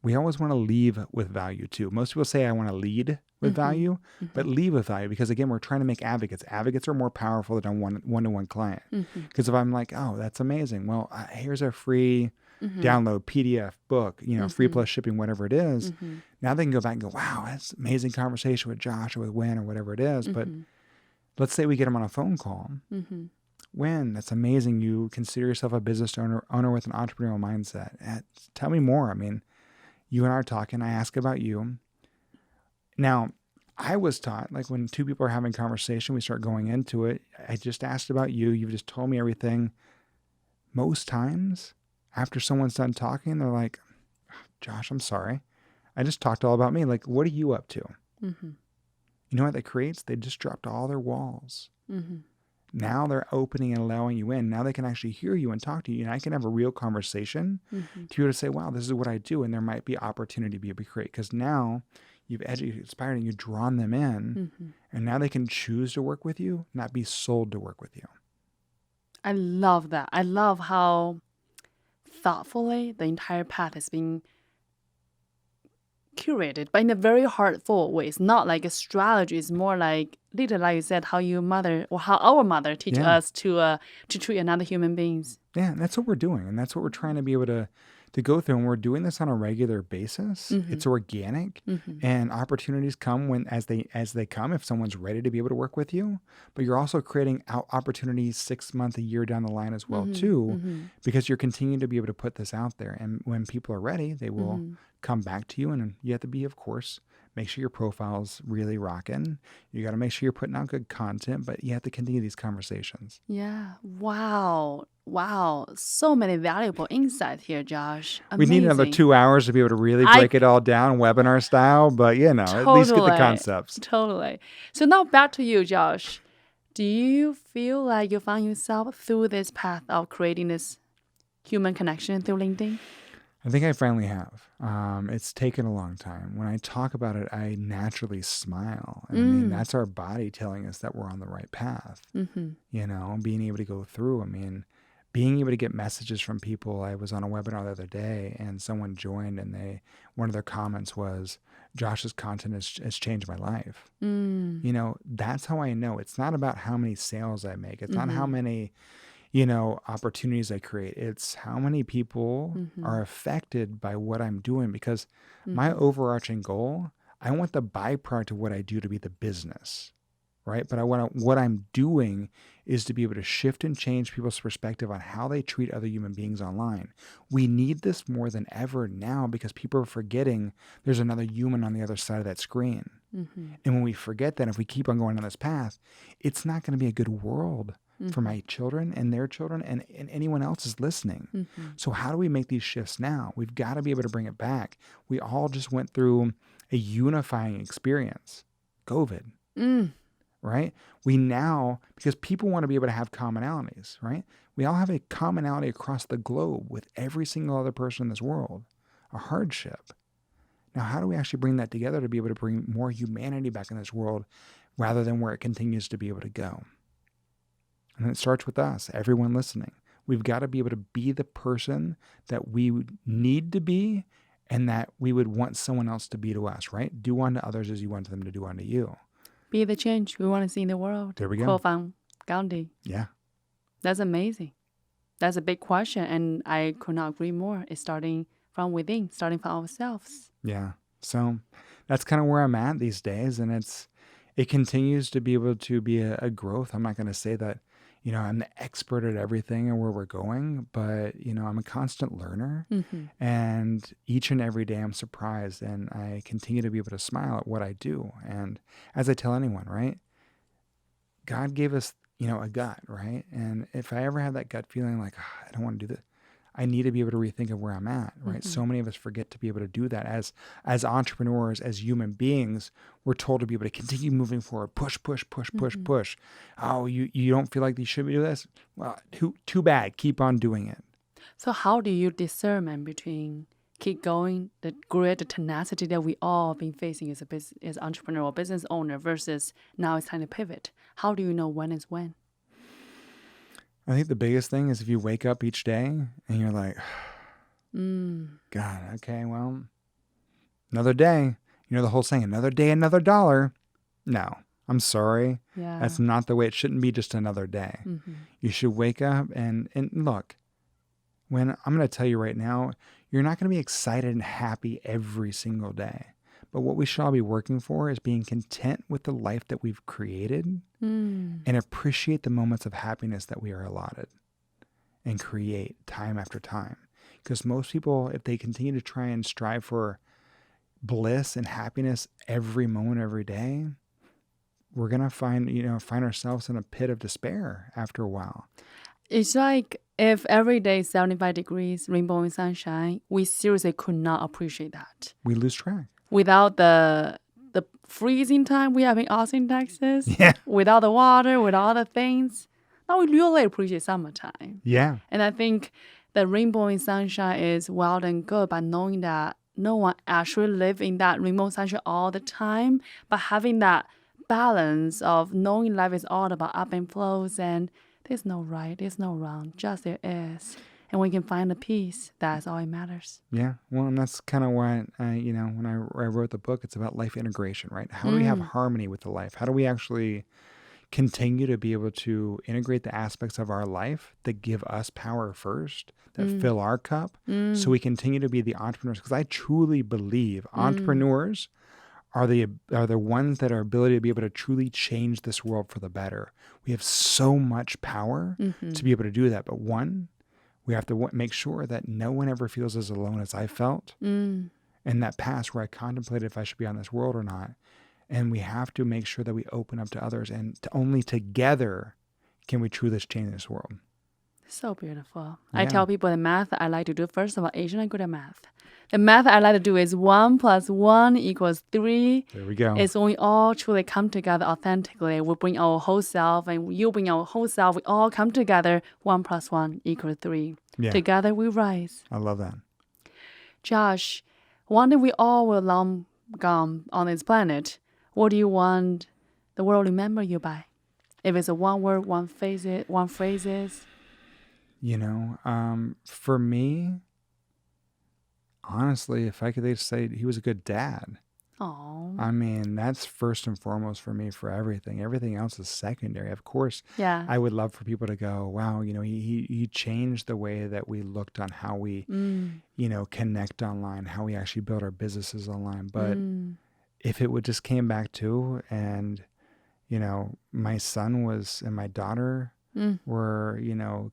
S2: We always want to leave with value too. Most people say I want to lead with value, but leave with value, because again, we're trying to make advocates. Advocates are more powerful than a one-to-one client. Because if I'm like, oh, that's amazing. Well, here's a free download PDF book, free plus shipping, whatever it is. Now they can go back and go, wow, that's an amazing conversation with Josh or with Wynn or whatever it is. But let's say we get them on a phone call. Wynn, that's amazing. You consider yourself a business owner with an entrepreneurial mindset. Tell me more. I mean, you and I are talking. I ask about you. Now, I was taught, like when two people are having a conversation, we start going into it. I just asked about you. You've just told me everything. Most times, after someone's done talking, they're like, Josh, I'm sorry. I just talked all about me. Like, what are you up to? You know what that creates? They just dropped all their walls. Now they're opening and allowing you in. Now they can actually hear you and talk to you. And I can have a real conversation to be able to say, wow, this is what I do. And there might be opportunity to be able to create. Because now you've educated, inspired, and you've drawn them in. And now they can choose to work with you, not be sold to work with you.
S1: I love that. I love how thoughtfully the entire path is being curated, but in a very heartful way. It's not like a strategy. It's more like, literally, like you said, how your mother or how our mother teach us to treat another human beings.
S2: Yeah, and that's what we're doing, and that's what we're trying to be able to go through. And we're doing this on a regular basis. It's organic, and opportunities come as they come. If someone's ready to be able to work with you, but you're also creating opportunities 6 months, a year down the line as well too, because you're continuing to be able to put this out there. And when people are ready, they will come back to you. And you have to be, of course, make sure your profile's really rocking. You got to make sure you're putting out good content, but you have to continue these conversations.
S1: Yeah. Wow. So many valuable insights here, Josh. Amazing.
S2: We need another 2 hours to be able to really break it all down webinar style, but at least get the concepts.
S1: Totally. So now back to you, Josh. Do you feel like you found yourself through this path of creating this human connection through LinkedIn?
S2: I think I finally have. It's taken a long time. When I talk about it, I naturally smile. And I mean, that's our body telling us that we're on the right path. Being able to go through. I mean, being able to get messages from people. I was on a webinar the other day and someone joined and one of their comments was, Josh's content has changed my life. That's how I know. It's not about how many sales I make. It's not how many opportunities I create. It's how many people are affected by what I'm doing, because my overarching goal, I want the byproduct of what I do to be the business, right? But what I'm doing is to be able to shift and change people's perspective on how they treat other human beings online. We need this more than ever now, because people are forgetting there's another human on the other side of that screen. And when we forget that, if we keep on going on this path, it's not going to be a good world for my children and their children and anyone else is listening. So how do we make these shifts now? We've got to be able to bring it back. We all just went through a unifying experience, COVID, right? We now, because people want to be able to have commonalities, right? We all have a commonality across the globe with every single other person in this world, a hardship. Now, how do we actually bring that together to be able to bring more humanity back in this world rather than where it continues to be able to go? And it starts with us, everyone listening. We've got to be able to be the person that we need to be and that we would want someone else to be to us, right? Do unto others as you want them to do unto you.
S1: Be the change we want to see in the world.
S2: There we go.
S1: Quote from Gandhi.
S2: Yeah.
S1: That's amazing. That's a big question, and I could not agree more. It's starting from within, starting from ourselves.
S2: Yeah. So that's kind of where I'm at these days, and it continues to be able to be a growth. I'm not going to say that, I'm the expert at everything and where we're going, but, I'm a constant learner.
S1: Mm-hmm.
S2: And each and every day I'm surprised, and I continue to be able to smile at what I do. And as I tell anyone, right, God gave us, a gut, right? And if I ever have that gut feeling like, I don't want to do this, I need to be able to rethink of where I'm at, right? So many of us forget to be able to do that. As entrepreneurs, as human beings, we're told to be able to continue moving forward, push. Oh, you don't feel like you should be doing this? Well, too bad. Keep on doing it.
S1: So how do you discern between keep going, the grit, the tenacity that we all been facing as entrepreneur or business owner versus now it's time to pivot? How do you know when is when?
S2: I think the biggest thing is if you wake up each day and you're like, God, okay, well, another day. The whole saying, another day, another dollar. No, I'm sorry.
S1: Yeah.
S2: That's not the way. It shouldn't be just another day.
S1: Mm-hmm.
S2: You should wake up and look, when I'm going to tell you right now, you're not going to be excited and happy every single day. But what we should all be working for is being content with the life that we've created and appreciate the moments of happiness that we are allotted and create time after time. Because most people, if they continue to try and strive for bliss and happiness every moment, every day, we're going to find ourselves in a pit of despair after a while.
S1: It's like if every day is 75 degrees, rainbow and sunshine, we seriously could not appreciate that.
S2: We lose track.
S1: Without the freezing time we have in Austin, Texas, without the water, without all the things, now we really appreciate summertime.
S2: Yeah.
S1: And I think the rainbow and sunshine is well and good, but knowing that no one actually lives in that rainbow sunshine all the time, but having that balance of knowing life is all about up and flows and there's no right, there's no wrong, just there is. And we can find the peace. That's all that matters.
S2: Yeah. Well, and that's kind of why, when I wrote the book, it's about life integration, right? How do we have harmony with the life? How do we actually continue to be able to integrate the aspects of our life that give us power first, that fill our cup, so we continue to be the entrepreneurs? Because I truly believe entrepreneurs are the ones that are ability to be able to truly change this world for the better. We have so much power to be able to do that. But we have to make sure that no one ever feels as alone as I felt in that past where I contemplated if I should be on this world or not. And we have to make sure that we open up to others, and only together can we truly change this world.
S1: So beautiful.
S2: Yeah.
S1: I tell people the math I like to do, first of all, Asian are good at math. The math I like to do is 1 + 1 = 3.
S2: There we go.
S1: It's when we all truly come together authentically. We bring our whole self and you bring our whole self. We all come together. 1 + 1 = 3.
S2: Yeah.
S1: Together we rise.
S2: I love that.
S1: Josh, one day we all will long gone on this planet. What do you want the world to remember you by? If it's a one word, one phrases.
S2: For me, honestly, if I could just say he was a good dad.
S1: Oh.
S2: I mean, that's first and foremost for me for everything. Everything else is secondary. Of course,
S1: Yeah.
S2: I would love for people to go, wow, he changed the way that we looked on how we, connect online, how we actually build our businesses online. But if it would just came back to, and, my son and my daughter were,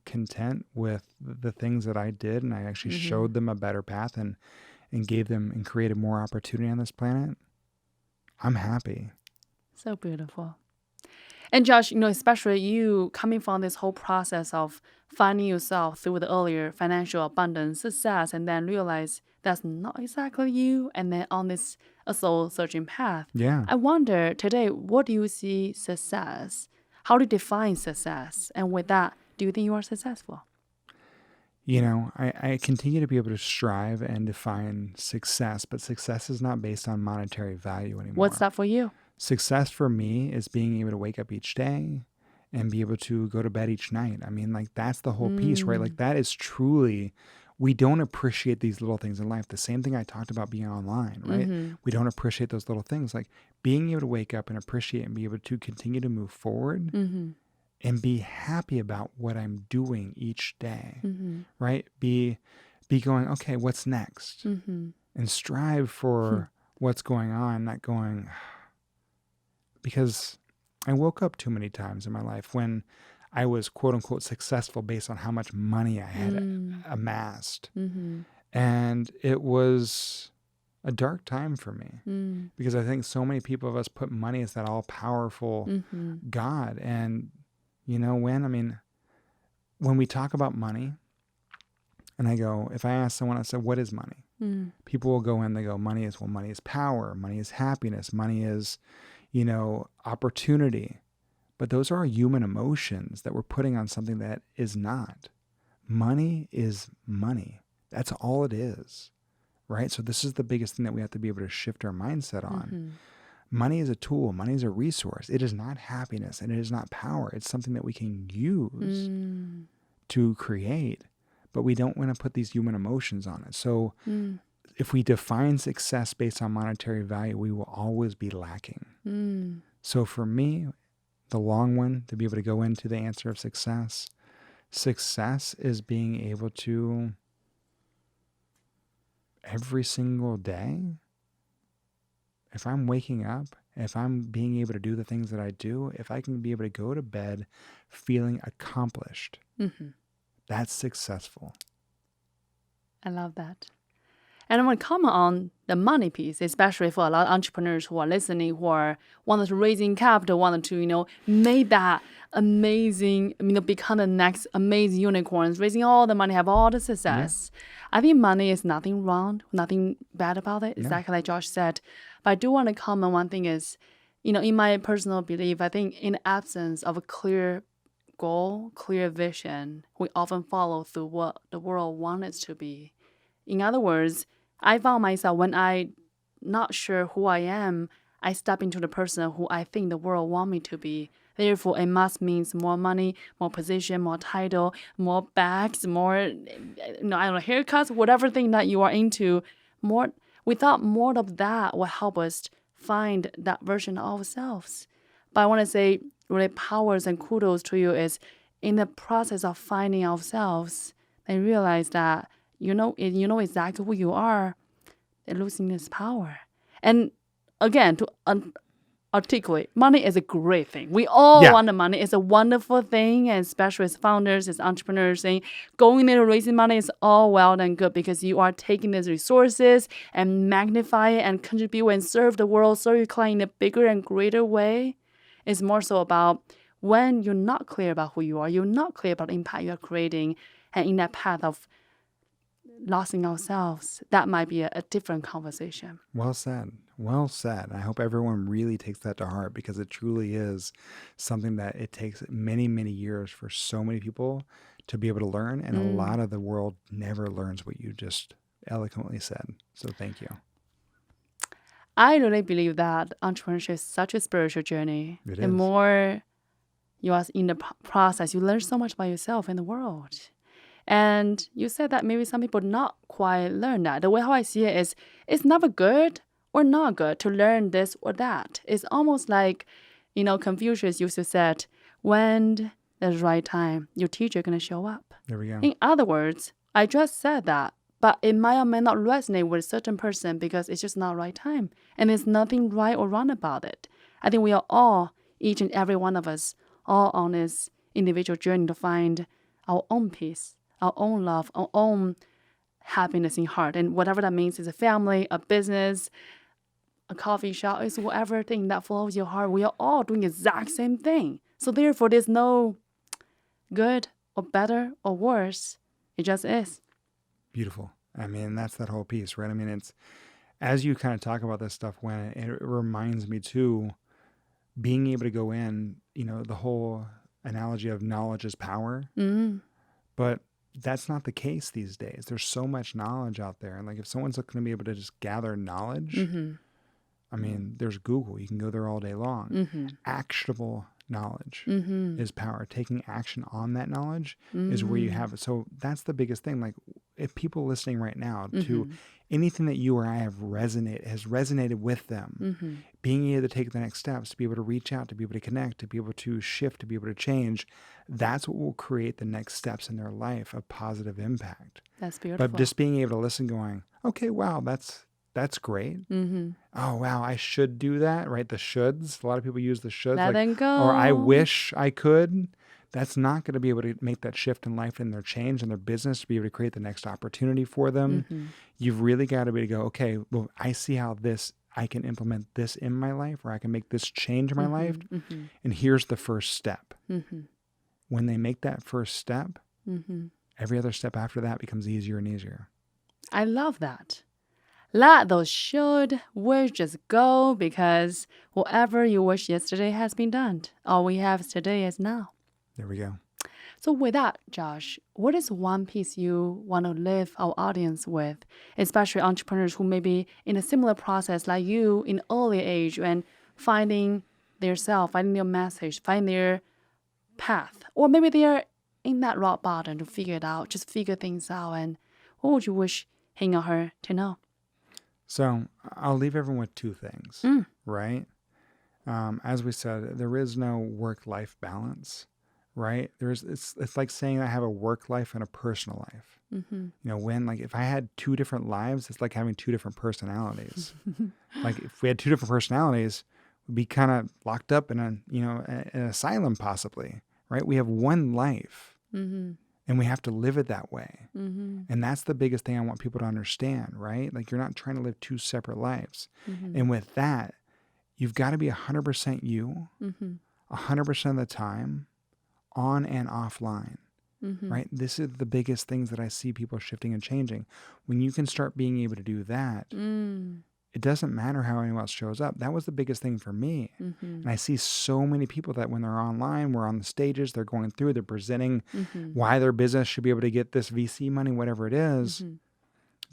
S2: content with the things that I did, and I actually showed them a better path and gave them and created more opportunity on this planet, I'm happy.
S1: So beautiful. And Josh, especially you coming from this whole process of finding yourself through the earlier financial abundance, success, and then realize that's not exactly you, and then on this soul searching path.
S2: Yeah.
S1: I wonder today, what do you see success? How do you define success? And with that, do you think you are successful?
S2: I continue to be able to strive and define success, but success is not based on monetary value anymore.
S1: What's that for you?
S2: Success for me is being able to wake up each day and be able to go to bed each night. I mean, like, that's the whole piece, right? Like, that is truly, we don't appreciate these little things in life. The same thing I talked about being online, right? We don't appreciate those little things. Like being able to wake up and appreciate and be able to continue to move forward and be happy about what I'm doing each day, right? Be going, okay, what's next? And strive for what's going on, not going, because I woke up too many times in my life when I was quote unquote successful based on how much money I had amassed. And it was a dark time for me because I think so many people of us put money as that all powerful God. And you know, when we talk about money and I go, if I ask someone, I said, what is money? People will go in, they go, money is power. Money is happiness. Money is, opportunity. But those are human emotions that we're putting on something that is not. Money is money. That's all it is, right? So this is the biggest thing that we have to be able to shift our mindset on. Money is a tool. Money is a resource. It is not happiness and it is not power. It's something that we can use to create, but we don't want to put these human emotions on it. So if we define success based on monetary value, we will always be lacking. So for me, the long one, to be able to go into the answer of success is being able to every single day, if I'm waking up, if I'm being able to do the things that I do, if I can be able to go to bed feeling accomplished, that's successful.
S1: I love that. And I want to comment on the money piece, especially for a lot of entrepreneurs who are listening, who are wanted to raising capital, wanted to, make that amazing, become the next amazing unicorns, raising all the money, have all the success. Yeah. I think money is nothing wrong, nothing bad about it, exactly like Josh said. But I do want to comment one thing is, in my personal belief, I think in the absence of a clear goal, clear vision, we often follow through what the world wants it to be. In other words, I found myself when I'm not sure who I am, I step into the person who I think the world wants me to be. Therefore, it must mean more money, more position, more title, more bags, more, haircuts, whatever thing that you are into. We thought more of that will help us find that version of ourselves. But I want to say really powers and kudos to you is in the process of finding ourselves, I realize that you know exactly who you are, they're losing this power. And again, to articulate, money is a great thing. We all want the money. It's a wonderful thing, and especially as founders, as entrepreneurs, saying going there raising money is all well and good because you are taking these resources and magnify it and contribute and serve the world, serve your client in a bigger and greater way. It's more so about when you're not clear about who you are, you're not clear about the impact you're creating, and in that path of losing ourselves, that might be a different conversation.
S2: Well said. Well said. I hope everyone really takes that to heart because it truly is something that it takes many, many years for so many people to be able to learn. And a lot of the world never learns what you just eloquently said. So thank you.
S1: I really believe that entrepreneurship is such a spiritual journey.
S2: It is.
S1: The more you are in the process, you learn so much about yourself and the world. And you said that maybe some people not quite learn that. The way how I see it is, it's never good or not good to learn this or that. It's almost like, Confucius used to say, when there's the right time, your teacher going to show up.
S2: There we go.
S1: In other words, I just said that, but it might or may not resonate with a certain person because it's just not right time. And there's nothing right or wrong about it. I think we are all, each and every one of us, all on this individual journey to find our own peace, our own love, our own happiness in heart. And whatever that means is a family, a business, a coffee shop, it's whatever thing that follows your heart. We are all doing the exact same thing. So therefore, there's no good or better or worse. It just is.
S2: Beautiful. That's that whole piece, right? It's, as you kind of talk about this stuff, when it reminds me too, being able to go in, the whole analogy of knowledge is power. But that's not the case these days. There's so much knowledge out there. And like if someone's looking to be able to just gather knowledge, there's Google. You can go there all day long. Actionable knowledge is power. Taking action on that knowledge is where you have it. So that's the biggest thing. Like if people listening right now to anything that you or I has resonated with them, being able to take the next steps, to be able to reach out, to be able to connect, to be able to shift, to be able to change, that's what will create the next steps in their life of positive impact.
S1: That's beautiful.
S2: But just being able to listen going, okay, wow, that's great. Oh, wow, I should do that, right? The shoulds. A lot of people use the shoulds.
S1: Let them go.
S2: Or I wish I could. That's not going to be able to make that shift in life and their change in their business to be able to create the next opportunity for them. You've really got to be able to go, okay, well, I see how I can implement this in my life, or I can make this change in my life. And here's the first step. When they make that first step, every other step after that becomes easier and easier.
S1: I love that. Let those should, wish just go, because whatever you wish yesterday has been done. All we have today is now.
S2: There we go.
S1: So with that, Josh, what is one piece you want to leave our audience with, especially entrepreneurs who may be in a similar process like you in early age and finding their self, finding their message, finding their path, or maybe they're in that rock bottom to figure it out, just figure things out. And what would you wish him or her to know?
S2: So I'll leave everyone with two things, right? As we said, there is no work-life balance, right? It's like saying I have a work life and a personal life. You know, if I had two different lives, it's like having two different personalities. Like if we had two different personalities, we'd be kind of locked up in an asylum possibly, right? We have one life. And we have to live it that way. And that's the biggest thing I want people to understand, right? Like you're not trying to live two separate lives. And with that, you've got to be 100% you, 100% of the time, on and offline, right? This is the biggest things that I see people shifting and changing. When you can start being able to do that, it doesn't matter how anyone else shows up. That was the biggest thing for me. And I see so many people that when they're online, we're on the stages, they're going through, they're presenting why their business should be able to get this VC money, whatever it is.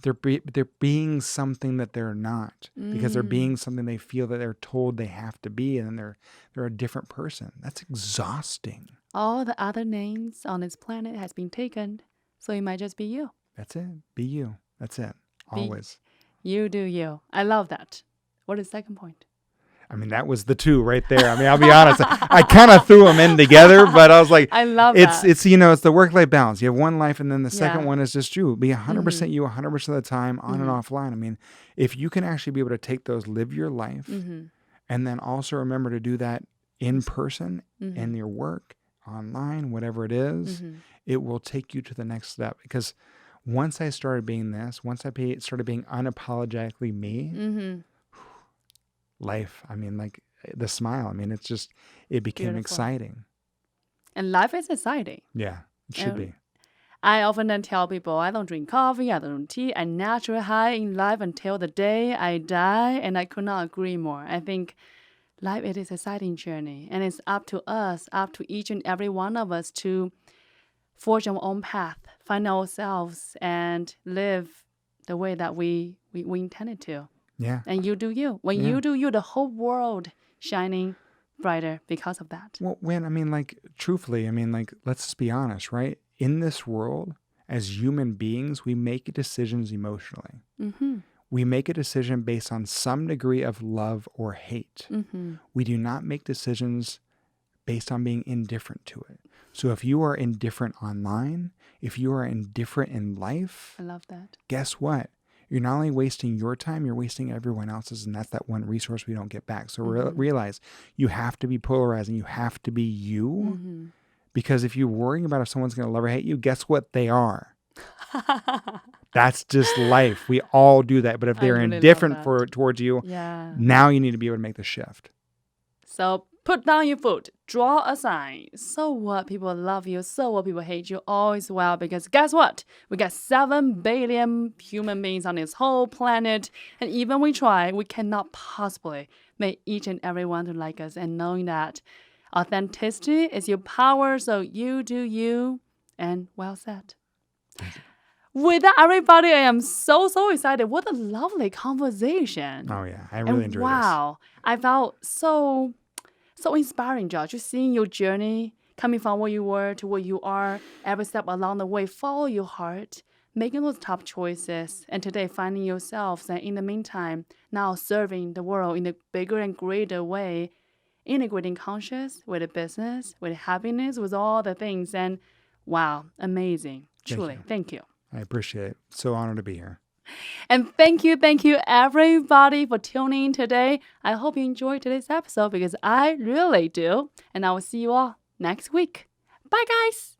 S2: They're being something that they're not, because they're being something they feel that they're told they have to be, and then they're a different person. That's exhausting.
S1: All the other names on this planet has been taken, so it might just be you.
S2: That's it. Be you. That's it. Always.
S1: You do you. I love that. What is the second point?
S2: I mean, that was the two right there. I mean, I'll be honest. I kind of threw them in together, but I was like,
S1: I love that.
S2: It's it's the work-life balance. You have one life, and then the second one is just you. Be 100% you 100% of the time, on and offline. I mean, if you can actually be able to take those, live your life, and then also remember to do that in person, in your work, online, whatever it is, it will take you to the next step. Because once I started being this, once I started being unapologetically me, life, I mean, like the smile, I mean, it became
S1: Beautiful.
S2: Exciting.
S1: And life is exciting.
S2: Yeah, it should be.
S1: I often then tell people I don't drink coffee, I don't drink tea. I naturally high in life until the day I die, and I could not agree more. I think life it is an exciting journey, and it's up to us, up to each and every one of us to forge our own path, find ourselves, and live the way that we intended to.
S2: Yeah.
S1: And you do you. When you do you, the whole world shining brighter because of that.
S2: Well, truthfully, let's just be honest, right? In this world, as human beings, we make decisions emotionally. We make a decision based on some degree of love or hate. We do not make decisions based on being indifferent to it. So if you are indifferent online, if you are indifferent in life,
S1: I love that.
S2: Guess what? You're not only wasting your time, you're wasting everyone else's, and that's that one resource we don't get back. So realize you have to be polarizing. You have to be you, because if you're worrying about if someone's going to love or hate you, guess what? They are. That's just life. We all do that. But if they're
S1: really
S2: indifferent towards you,
S1: now
S2: you need to be able to make the shift.
S1: So put down your foot, draw a sign. So what? People love you. So what? People hate you. All is well, because guess what? We got 7 billion human beings on this whole planet. And even we try, we cannot possibly make each and every one to like us. And knowing that authenticity is your power. So you do you, and well said. With that, everybody, I am so excited. What a lovely conversation.
S2: Oh, yeah. I really enjoyed this.
S1: Wow. I felt so So inspiring, Josh. Just seeing your journey, coming from where you were to where you are, every step along the way, follow your heart, making those tough choices, and today finding yourself, and in the meantime, now serving the world in a bigger and greater way, integrating conscious with the business, with happiness, with all the things. And wow, amazing. Truly, thank you.
S2: I appreciate it. So honored to be here.
S1: And thank you everybody for tuning in today. I hope you enjoyed today's episode because I really do. And I will see you all next week. Bye, guys.